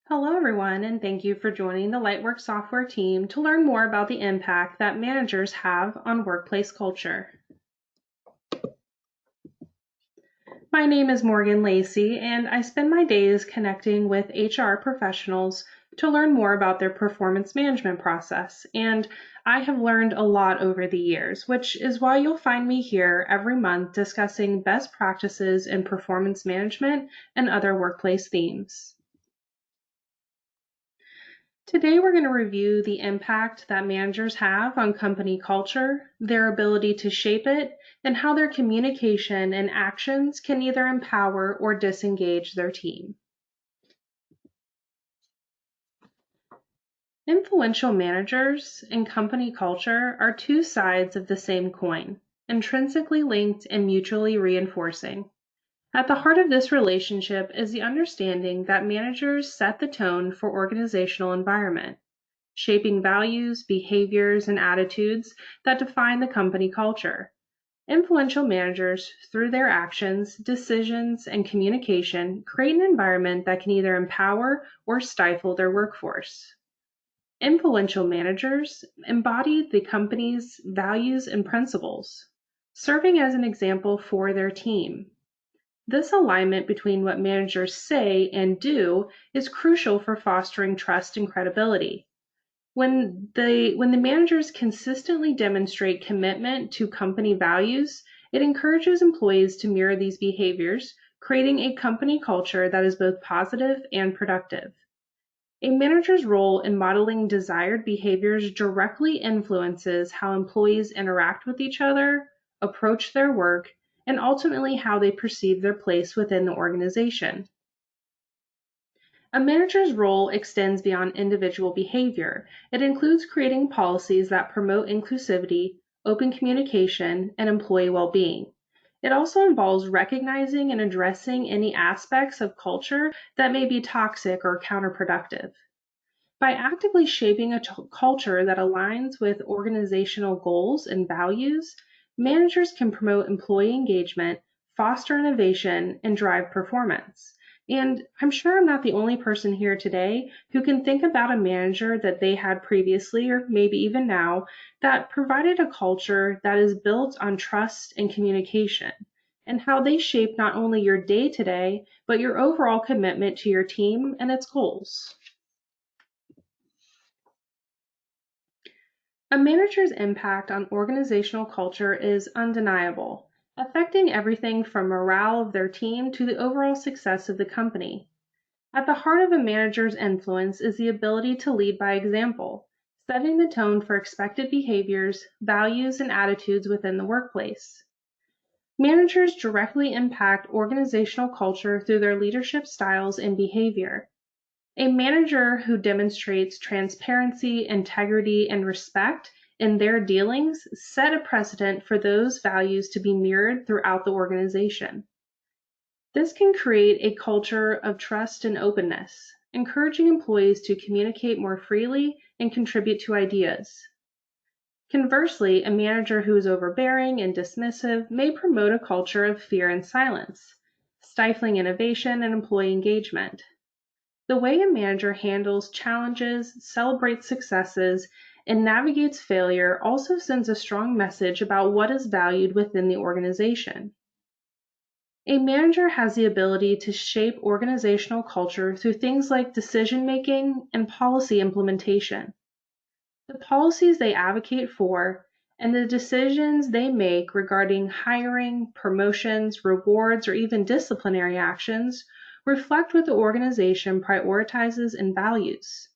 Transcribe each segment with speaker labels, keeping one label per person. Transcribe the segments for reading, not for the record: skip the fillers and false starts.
Speaker 1: Hello, everyone, and thank you for joining the LightWork Software team to learn more about the impact that managers have on workplace culture. My name is Morgan Lacey, and I spend my days connecting with HR professionals to learn more about their performance management process. And I have learned a lot over the years, which is why you'll find me here every month discussing best practices in performance management and other workplace themes. Today, we're going to review the impact that managers have on company culture, their ability to shape it, and how their communication and actions can either empower or disengage their team. Influential managers and company culture are two sides of the same coin, intrinsically linked and mutually reinforcing. At the heart of this relationship is the understanding that managers set the tone for organizational environment, shaping values, behaviors, and attitudes that define the company culture. Influential managers, through their actions, decisions, and communication, create an environment that can either empower or stifle their workforce. Influential managers embody the company's values and principles, serving as an example for their team. This alignment between what managers say and do is crucial for fostering trust and credibility. When the managers consistently demonstrate commitment to company values, it encourages employees to mirror these behaviors, creating a company culture that is both positive and productive. A manager's role in modeling desired behaviors directly influences how employees interact with each other, approach their work, and ultimately how they perceive their place within the organization. A manager's role extends beyond individual behavior. It includes creating policies that promote inclusivity, open communication, and employee well-being. It also involves recognizing and addressing any aspects of culture that may be toxic or counterproductive. By actively shaping a culture that aligns with organizational goals and values, managers can promote employee engagement, foster innovation, and drive performance. And I'm sure I'm not the only person here today who can think about a manager that they had previously, or maybe even now, that provided a culture that is built on trust and communication, and how they shape not only your day-to-day, but your overall commitment to your team and its goals. A manager's impact on organizational culture is undeniable, affecting everything from morale of their team to the overall success of the company. At the heart of a manager's influence is the ability to lead by example, setting the tone for expected behaviors, values, and attitudes within the workplace. Managers directly impact organizational culture through their leadership styles and behavior. A manager who demonstrates transparency, integrity, and respect in their dealings set a precedent for those values to be mirrored throughout the organization. This can create a culture of trust and openness, encouraging employees to communicate more freely and contribute to ideas. Conversely, a manager who is overbearing and dismissive may promote a culture of fear and silence, stifling innovation and employee engagement. The way a manager handles challenges, celebrates successes, and navigates failure also sends a strong message about what is valued within the organization. A manager has the ability to shape organizational culture through things like decision-making and policy implementation. The policies they advocate for and the decisions they make regarding hiring, promotions, rewards, or even disciplinary actions reflect what the organization prioritizes and values.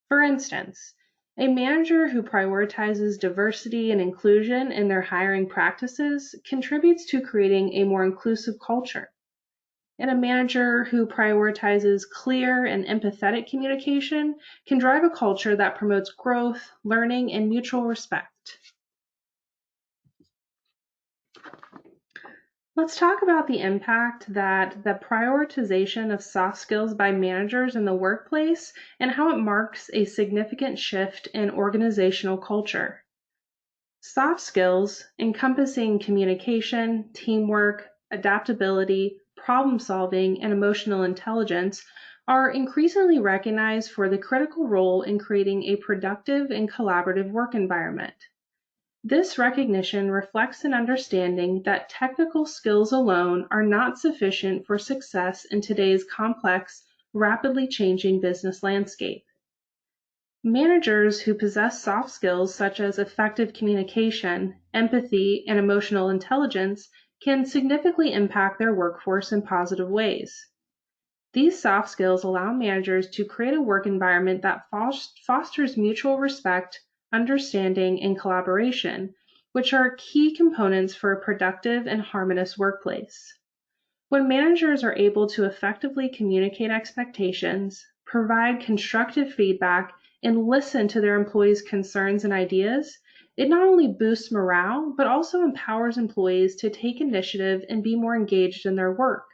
Speaker 1: For instance, a manager who prioritizes diversity and inclusion in their hiring practices contributes to creating a more inclusive culture. And a manager who prioritizes clear and empathetic communication can drive a culture that promotes growth, learning, and mutual respect. Let's talk about the impact that the prioritization of soft skills by managers in the workplace and how it marks a significant shift in organizational culture. Soft skills, encompassing communication, teamwork, adaptability, problem solving, and emotional intelligence, are increasingly recognized for the critical role in creating a productive and collaborative work environment. This recognition reflects an understanding that technical skills alone are not sufficient for success in today's complex, rapidly changing business landscape. Managers who possess soft skills such as effective communication, empathy, and emotional intelligence can significantly impact their workforce in positive ways. These soft skills allow managers to create a work environment that fosters mutual respect, understanding, and collaboration, which are key components for a productive and harmonious workplace. When managers are able to effectively communicate expectations, provide constructive feedback, and listen to their employees' concerns and ideas, it not only boosts morale, but also empowers employees to take initiative and be more engaged in their work.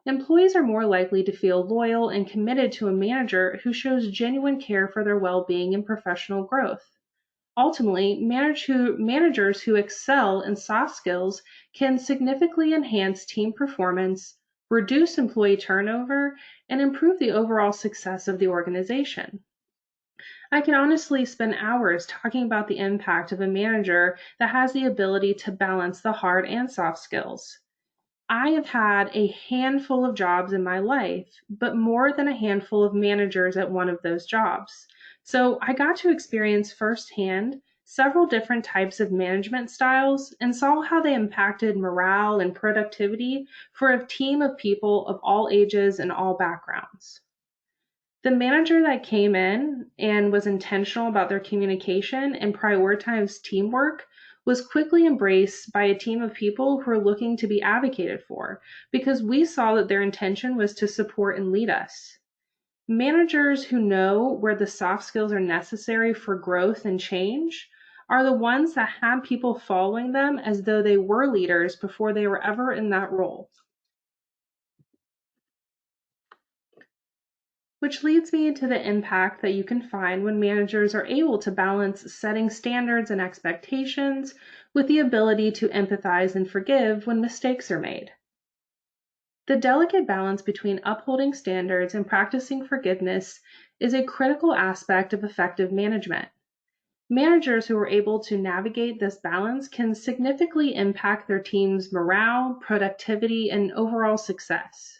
Speaker 1: Employees are more likely to feel loyal and committed to a manager who shows genuine care for their well-being and professional growth. Ultimately, managers who excel in soft skills can significantly enhance team performance, reduce employee turnover, and improve the overall success of the organization. I can honestly spend hours talking about the impact of a manager that has the ability to balance the hard and soft skills. I have had a handful of jobs in my life, but more than a handful of managers at one of those jobs. So I got to experience firsthand several different types of management styles and saw how they impacted morale and productivity for a team of people of all ages and all backgrounds. The manager that came in and was intentional about their communication and prioritized teamwork was quickly embraced by a team of people who were looking to be advocated for because we saw that their intention was to support and lead us. Managers who know where the soft skills are necessary for growth and change are the ones that had people following them as though they were leaders before they were ever in that role. Which leads me to the impact that you can find when managers are able to balance setting standards and expectations with the ability to empathize and forgive when mistakes are made. The delicate balance between upholding standards and practicing forgiveness is a critical aspect of effective management. Managers who are able to navigate this balance can significantly impact their team's morale, productivity, and overall success.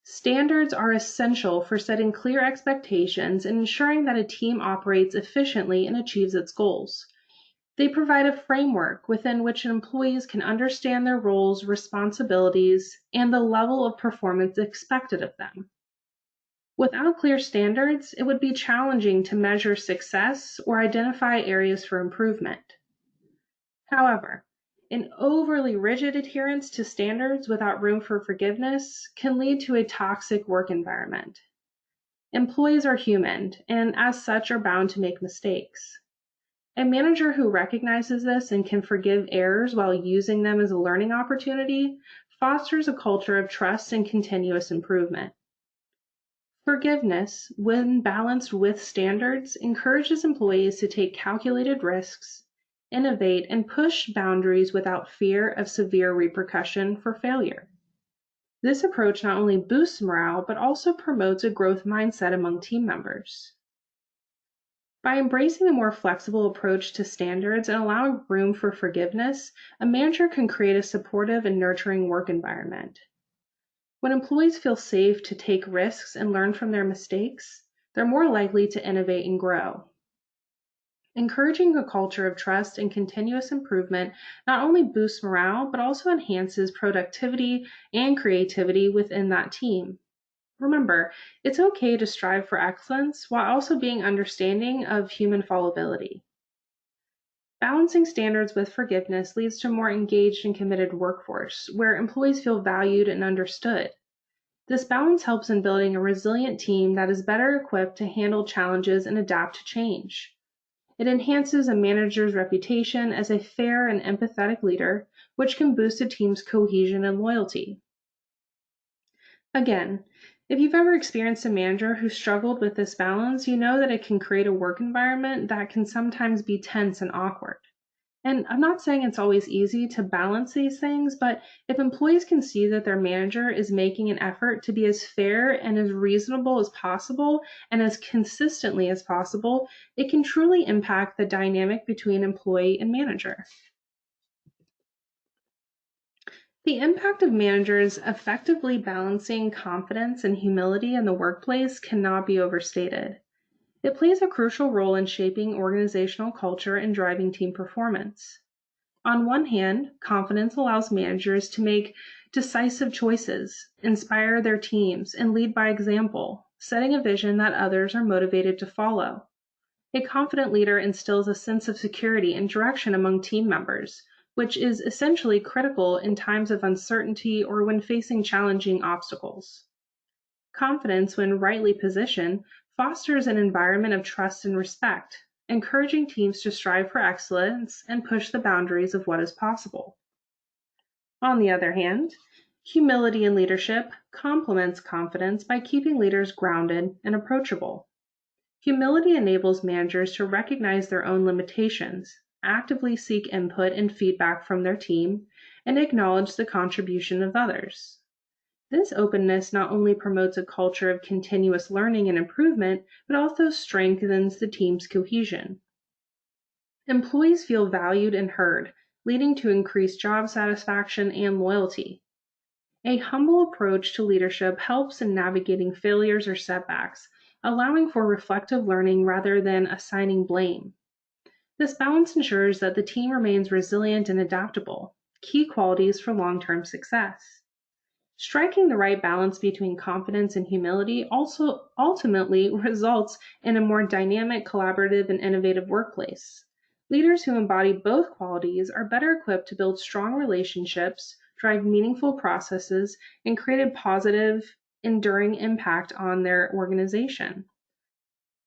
Speaker 1: Standards are essential for setting clear expectations and ensuring that a team operates efficiently and achieves its goals. They provide a framework within which employees can understand their roles, responsibilities, and the level of performance expected of them. Without clear standards, it would be challenging to measure success or identify areas for improvement. However, an overly rigid adherence to standards without room for forgiveness can lead to a toxic work environment. Employees are human and, as such, are bound to make mistakes. A manager who recognizes this and can forgive errors while using them as a learning opportunity fosters a culture of trust and continuous improvement. Forgiveness, when balanced with standards, encourages employees to take calculated risks, innovate, and push boundaries without fear of severe repercussion for failure. This approach not only boosts morale, but also promotes a growth mindset among team members. By embracing a more flexible approach to standards and allowing room for forgiveness, a manager can create a supportive and nurturing work environment. When employees feel safe to take risks and learn from their mistakes, they're more likely to innovate and grow. Encouraging a culture of trust and continuous improvement not only boosts morale, but also enhances productivity and creativity within that team. Remember, it's okay to strive for excellence while also being understanding of human fallibility. Balancing standards with forgiveness leads to a more engaged and committed workforce, where employees feel valued and understood. This balance helps in building a resilient team that is better equipped to handle challenges and adapt to change. It enhances a manager's reputation as a fair and empathetic leader, which can boost a team's cohesion and loyalty. Again, if you've ever experienced a manager who struggled with this balance, you know that it can create a work environment that can sometimes be tense and awkward. And I'm not saying it's always easy to balance these things, but if employees can see that their manager is making an effort to be as fair and as reasonable as possible and as consistently as possible, it can truly impact the dynamic between employee and manager. The impact of managers effectively balancing confidence and humility in the workplace cannot be overstated. It plays a crucial role in shaping organizational culture and driving team performance. On one hand, confidence allows managers to make decisive choices, inspire their teams, and lead by example, setting a vision that others are motivated to follow. A confident leader instills a sense of security and direction among team members, which is essentially critical in times of uncertainty or when facing challenging obstacles. Confidence, when rightly positioned, fosters an environment of trust and respect, encouraging teams to strive for excellence and push the boundaries of what is possible. On the other hand, humility in leadership complements confidence by keeping leaders grounded and approachable. Humility enables managers to recognize their own limitations, actively seek input and feedback from their team, and acknowledge the contribution of others. This openness not only promotes a culture of continuous learning and improvement, but also strengthens the team's cohesion. Employees feel valued and heard, leading to increased job satisfaction and loyalty. A humble approach to leadership helps in navigating failures or setbacks, allowing for reflective learning rather than assigning blame. This balance ensures that the team remains resilient and adaptable, key qualities for long-term success. Striking the right balance between confidence and humility also ultimately results in a more dynamic, collaborative, and innovative workplace. Leaders who embody both qualities are better equipped to build strong relationships, drive meaningful processes, and create a positive, enduring impact on their organization.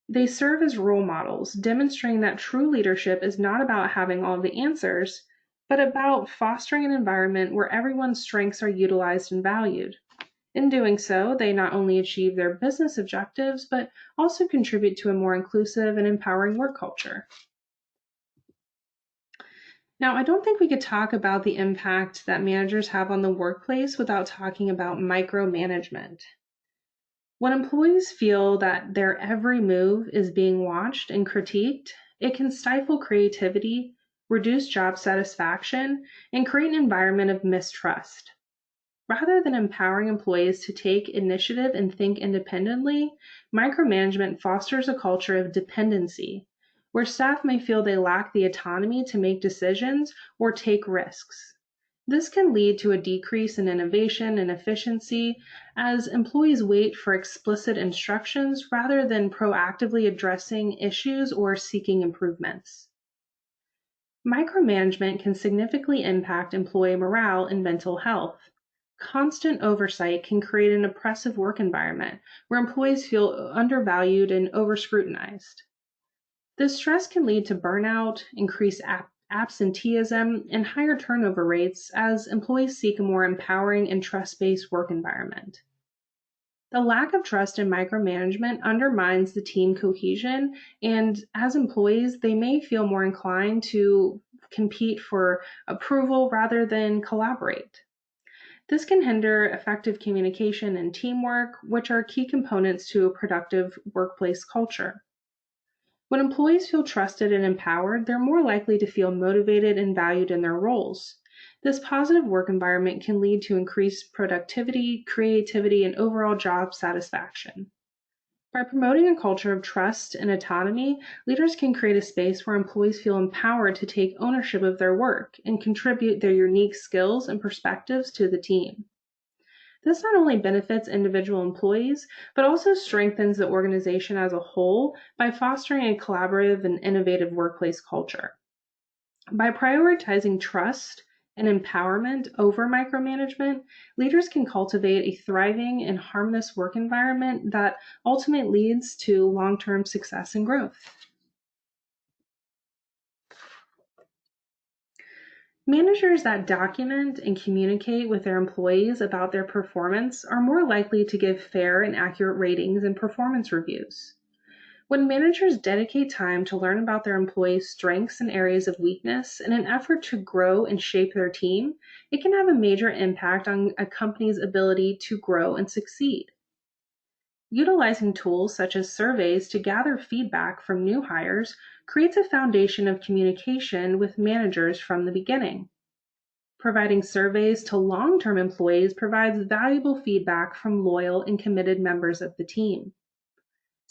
Speaker 1: They serve as role models, demonstrating that true leadership is not about having all the answers, but about fostering an environment where everyone's strengths are utilized and valued. In doing so, they not only achieve their business objectives, but also contribute to a more inclusive and empowering work culture. Now, I don't think we could talk about the impact that managers have on the workplace without talking about micromanagement. When employees feel that their every move is being watched and critiqued, it can stifle creativity, reduce job satisfaction, and create an environment of mistrust. Rather than empowering employees to take initiative and think independently, micromanagement fosters a culture of dependency, where staff may feel they lack the autonomy to make decisions or take risks. This can lead to a decrease in innovation and efficiency as employees wait for explicit instructions rather than proactively addressing issues or seeking improvements. Micromanagement can significantly impact employee morale and mental health. Constant oversight can create an oppressive work environment where employees feel undervalued and over-scrutinized. This stress can lead to burnout, increased absenteeism, and higher turnover rates as employees seek a more empowering and trust-based work environment. The lack of trust in micromanagement undermines the team cohesion, and as employees, they may feel more inclined to compete for approval rather than collaborate. This can hinder effective communication and teamwork, which are key components to a productive workplace culture. When employees feel trusted and empowered, they're more likely to feel motivated and valued in their roles. This positive work environment can lead to increased productivity, creativity, and overall job satisfaction. By promoting a culture of trust and autonomy, leaders can create a space where employees feel empowered to take ownership of their work and contribute their unique skills and perspectives to the team. This not only benefits individual employees, but also strengthens the organization as a whole by fostering a collaborative and innovative workplace culture. By prioritizing trust and empowerment over micromanagement, leaders can cultivate a thriving and harmonious work environment that ultimately leads to long-term success and growth. Managers that document and communicate with their employees about their performance are more likely to give fair and accurate ratings and performance reviews. When managers dedicate time to learn about their employees' strengths and areas of weakness in an effort to grow and shape their team, it can have a major impact on a company's ability to grow and succeed. Utilizing tools such as surveys to gather feedback from new hires creates a foundation of communication with managers from the beginning. Providing surveys to long-term employees provides valuable feedback from loyal and committed members of the team.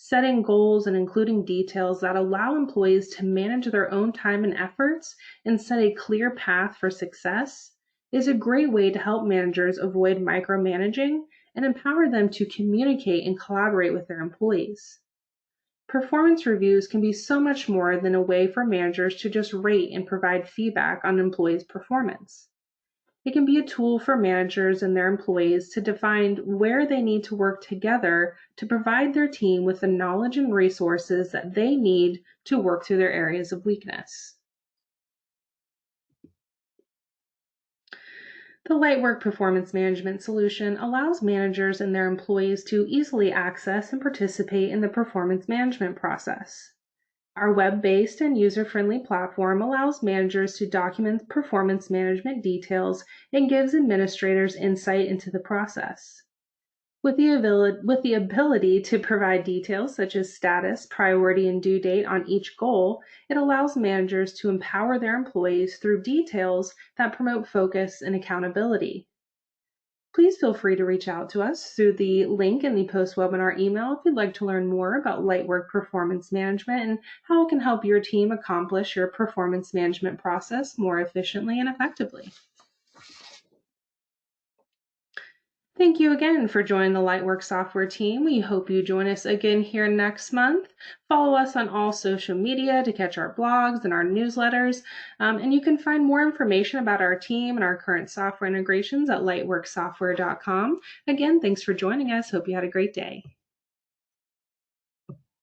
Speaker 1: Setting goals and including details that allow employees to manage their own time and efforts and set a clear path for success is a great way to help managers avoid micromanaging and empower them to communicate and collaborate with their employees. Performance reviews can be so much more than a way for managers to just rate and provide feedback on employees' performance. It can be a tool for managers and their employees to define where they need to work together to provide their team with the knowledge and resources that they need to work through their areas of weakness. The LightWork Performance Management solution allows managers and their employees to easily access and participate in the performance management process. Our web-based and user-friendly platform allows managers to document performance management details and gives administrators insight into the process. With the ability to provide details such as status, priority, and due date on each goal, it allows managers to empower their employees through details that promote focus and accountability. Please feel free to reach out to us through the link in the post-webinar email if you'd like to learn more about LightWork Performance Management and how it can help your team accomplish your performance management process more efficiently and effectively. Thank you again for joining the LightWork Software team. We hope you join us again here next month. Follow us on all social media to catch our blogs and our newsletters. And you can find more information about our team and our current software integrations at lightworksoftware.com. Again, thanks for joining us. Hope you had a great day.